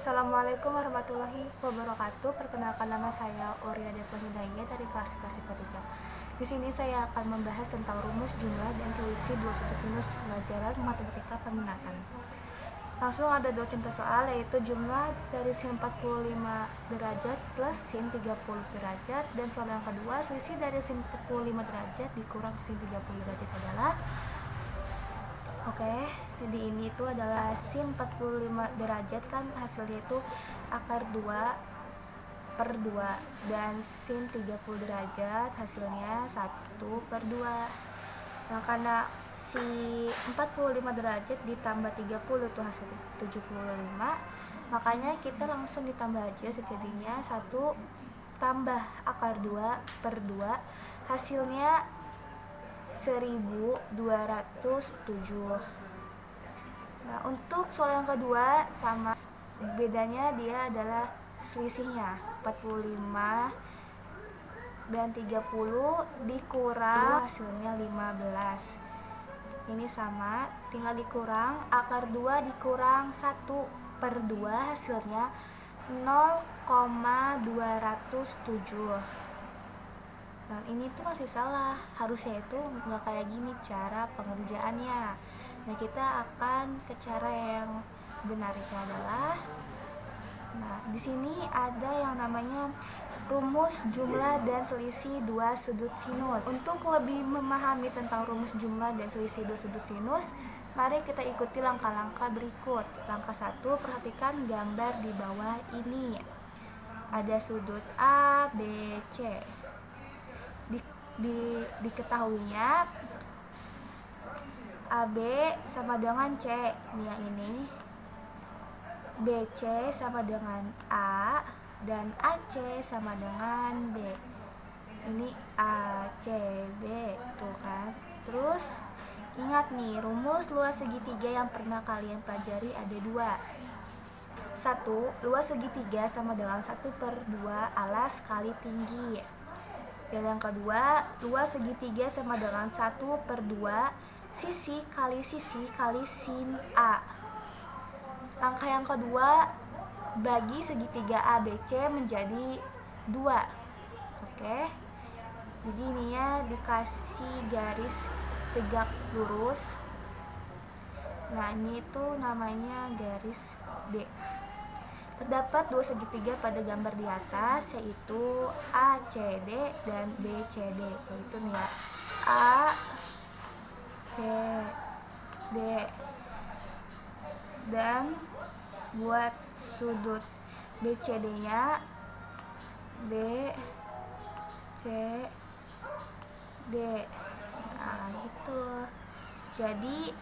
Assalamualaikum warahmatullahi wabarakatuh. Perkenalkan, nama saya Auria Desma Hidayah dari kelas ketiga. Di sini saya akan membahas tentang rumus jumlah dan selisih dua sudut sinus pelajaran matematika peminatan. Langsung ada dua contoh soal, yaitu jumlah dari sin 45 derajat plus sin 30 derajat, dan soal yang kedua, selisih dari sin 45 derajat dikurang sin 30 derajat adalah jadi ini itu adalah sin 45 derajat, kan hasilnya itu akar 2 per 2, dan sin 30 derajat hasilnya 1 per 2. Nah, karena si 45 derajat ditambah 30 itu hasil 75, makanya kita langsung ditambah aja, sejadinya 1 tambah akar 2 per 2 hasilnya 1207. Nah, untuk soal yang kedua sama, bedanya dia adalah selisihnya 45 dan 30 dikurang hasilnya 15. Ini sama, tinggal dikurang, akar 2 dikurang 1 per 2 hasilnya 0,207. Nah, ini tuh masih salah, harusnya itu nggak kayak gini cara pengerjaannya. Nah, kita akan ke cara yang benarnya adalah, di sini ada yang namanya rumus jumlah dan selisih dua sudut sinus. Untuk lebih memahami tentang rumus jumlah dan selisih dua sudut sinus, mari kita ikuti langkah-langkah berikut. Langkah 1, perhatikan gambar di bawah ini. Ada sudut A, B, C. Diketahuinya AB sama dengan C, ini yang ini. BC sama dengan A, dan AC sama dengan B. Ini ACB, tuh kan. Terus ingat nih, rumus luas segitiga yang pernah kalian pelajari ada 2. 1, luas segitiga sama dengan 1 per 2 alas kali tinggi. Dan yang kedua, luas segitiga sama dengan 1 per 2 sisi kali sin A. Langkah yang kedua, bagi segitiga ABC menjadi 2. Oke. Jadi ini ya, dikasih garis tegak lurus. Nah, ini itu namanya garis D. Terdapat dua segitiga pada gambar di atas, yaitu ACD dan BCD. Yaitu nih ya, ACD. Dan buat sudut BCD-nya BCD. Nah, gitu. Jadi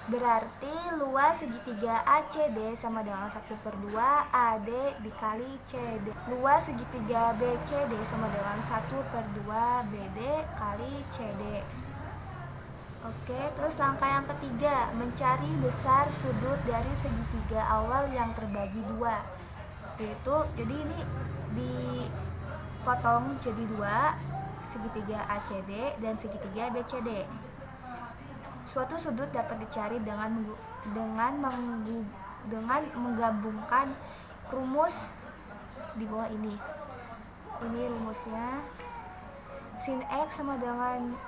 berarti luas segitiga ACD sama dengan 1 per 2 AD dikali CD. Luas segitiga BCD sama dengan 1 per 2 BD kali CD. Oke, terus langkah yang ketiga, mencari besar sudut dari segitiga awal yang terbagi 2. Yaitu, jadi ini dipotong jadi 2, segitiga ACD dan segitiga BCD. Suatu sudut dapat dicari dengan menggabungkan rumus di bawah ini. Ini rumusnya, sin X sama dengan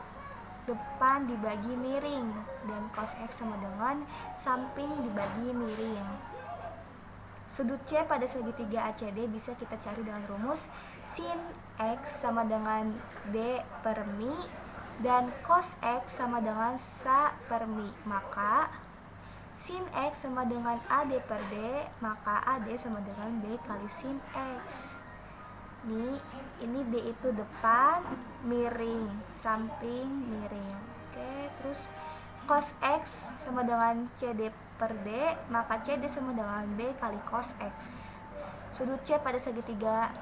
depan dibagi miring, dan cos X sama dengan samping dibagi miring. Sudut C pada segitiga ACD bisa kita cari dengan rumus sin X sama dengan D per Mi, dan cos X sama dengan sa per Mi, maka sin X sama dengan AD per D, maka AD sama dengan B kali sin X. Ini D itu depan miring, samping miring. Oke, terus cos X sama dengan CD per D, maka CD sama dengan B kali cos X. Sudut C pada segitiga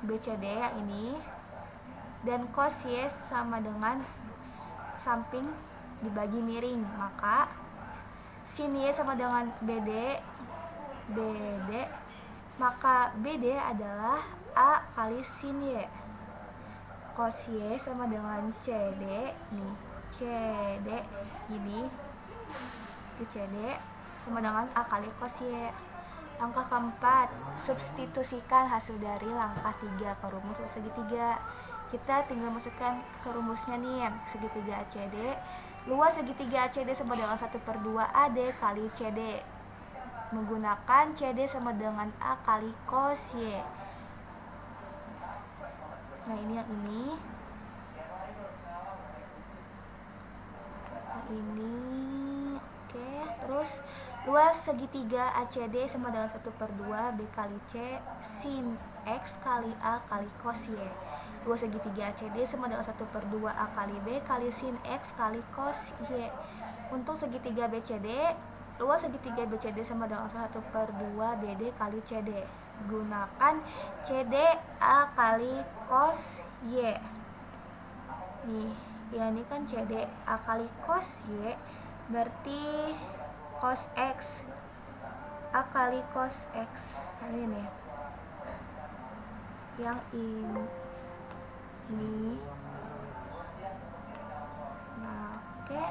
BCD yang ini, dan cos Y sama dengan samping dibagi miring, maka sin Y sama dengan BD, maka BD adalah A kali sin Y. Cos Y sama dengan CD, CD ini, CD sama dengan A kali cos Y. Langkah keempat, substitusikan hasil dari langkah 3 ke rumus segitiga. Kita tinggal masukkan ke rumusnya nih, segitiga ACD. Luas segitiga ACD sama dengan 1/2 AD kali CD. Menggunakan CD sama dengan A kali cos Y. Nah, ini yang ini. Nah, ini. Oke, terus luas segitiga ACD sama dengan 1/2 B kali C sin X kali A kali cos Y. Luas segitiga ACD sama dengan 1/2 A kali B kali sin X kali cos Y. Untuk segitiga BCD, luas segitiga BCD sama dengan 1/2 BD kali CD. Gunakan CD A kali cos Y. Nih, ya ini kan CD A kali cos Y, berarti cos X A kali cos X. Nah, ini nih yang ini. Nah, oke.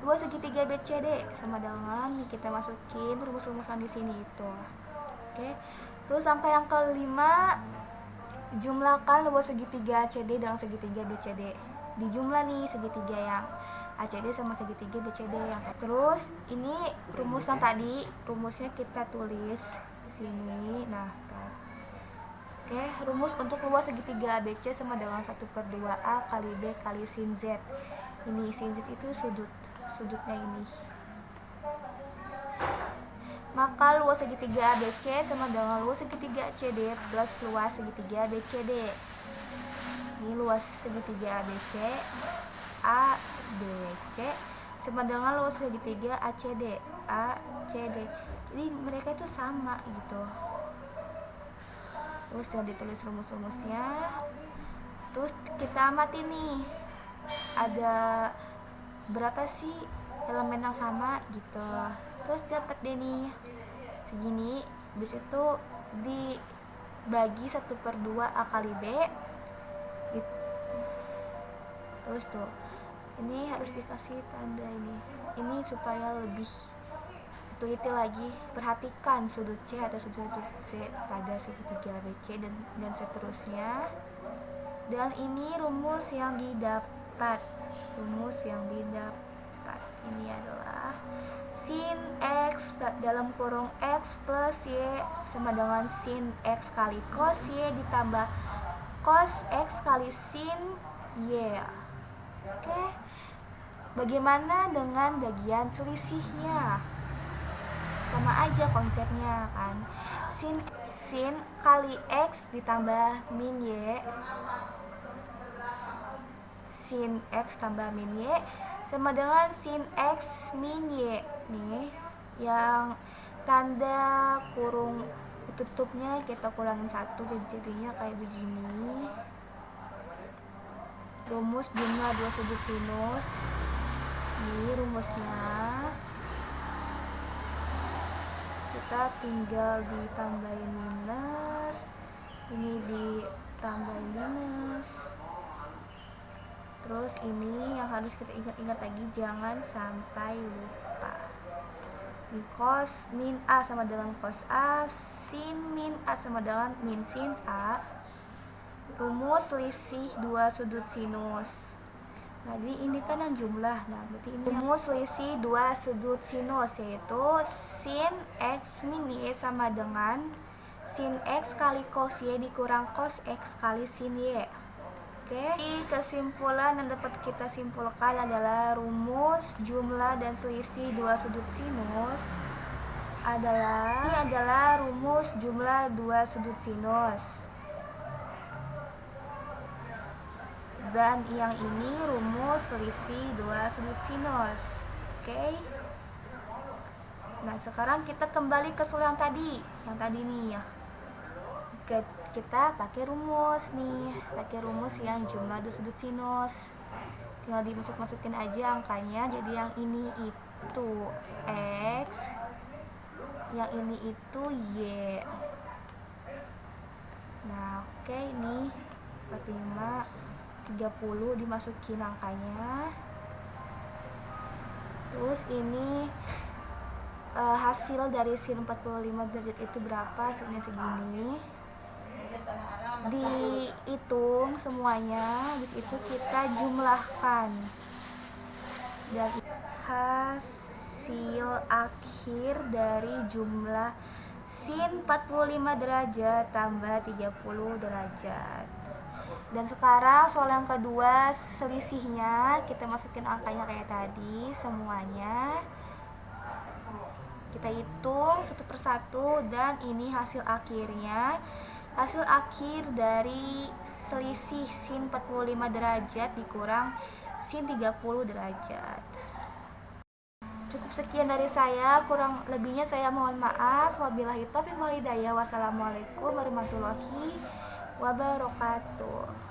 Luas segitiga BCD sama dengan kita masukin rumus-rumusan di sini itu. Oke. Terus sampai yang kelima, jumlahkan luas segitiga ACD dengan segitiga BCD. Dijumlah nih segitiga yang ACD sama segitiga BCD yang. Terus ini rumus yang tadi, rumusnya kita tulis di sini. Nah, oke, rumus untuk luas segitiga ABC sama dengan 1/2 A kali B kali sin Z. Ini sin Z itu sudutnya ini. Maka luas segitiga ABC sama dengan luas segitiga ACD plus luas segitiga BCD. Ini luas segitiga ABC ABC sama dengan luas segitiga ACD ACD. Jadi mereka itu sama gitu. Terus sudah ditulis rumus-rumusnya. Terus kita amati nih, ada berapa sih elemen yang sama gitu. Terus dapat deh nih segini. Habis itu dibagi 1/2 A kali B gitu. Terus tuh ini harus dikasih tanda ini supaya lebih teliti lagi. Perhatikan sudut C atau sudut C pada segitiga BC dan seterusnya. Dan ini rumus yang didapat. Rumus yang didapat ini adalah sin X dalam kurung X plus Y sama dengan sin X kali cos Y ditambah cos X kali sin Y. Oke. Bagaimana dengan bagian selisihnya? Sama aja konsepnya kan. Sin kali X ditambah min Y. Sin X tambah min Y sama dengan sin X min Y. Nih, yang tanda kurung tutupnya kita kurangin 1, jadinya kayak begini. Rumus jumlah dua sudut sinus. Ini rumusnya. Kita tinggal ditambahin minus, ini ditambahin minus. Terus ini yang harus kita ingat-ingat lagi, jangan sampai lupa. Di cos min A sama dengan cos A, sin min A sama dengan min sin A. Rumus selisih dua sudut sinus. Jadi ini kan yang jumlah. Nah, berarti ini rumus selisih dua sudut sinus, yaitu sin X min Y sama dengan sin X kali cos Y dikurang cos X kali sin Y. Oke, kesimpulan yang dapat kita simpulkan adalah rumus jumlah dan selisih dua sudut sinus ini adalah rumus jumlah dua sudut sinus. Dan yang ini rumus selisih dua sudut sinus. Oke. Nah, sekarang kita kembali ke soal yang tadi nih ya. Kita pakai rumus nih, yang jumlah dua sudut sinus. Tinggal dimasukin aja angkanya. Jadi yang ini itu X, yang ini itu Y. Nah, oke, ini 45 30 dimasukin angkanya. Terus ini hasil dari sin 45 derajat itu berapa, hasilnya segini. Dihitung semuanya, habis itu kita jumlahkan dan hasil akhir dari jumlah sin 45 derajat tambah 30 derajat. Dan sekarang soal yang kedua, selisihnya kita masukin angkanya kayak tadi semuanya, kita hitung satu persatu, dan ini hasil akhirnya. Hasil akhir dari selisih sin 45 derajat dikurang sin 30 derajat. Cukup sekian dari saya, kurang lebihnya saya mohon maaf. Wabillahi taufiq wal hidayah. Wassalamualaikum warahmatullahi wabarakatuh.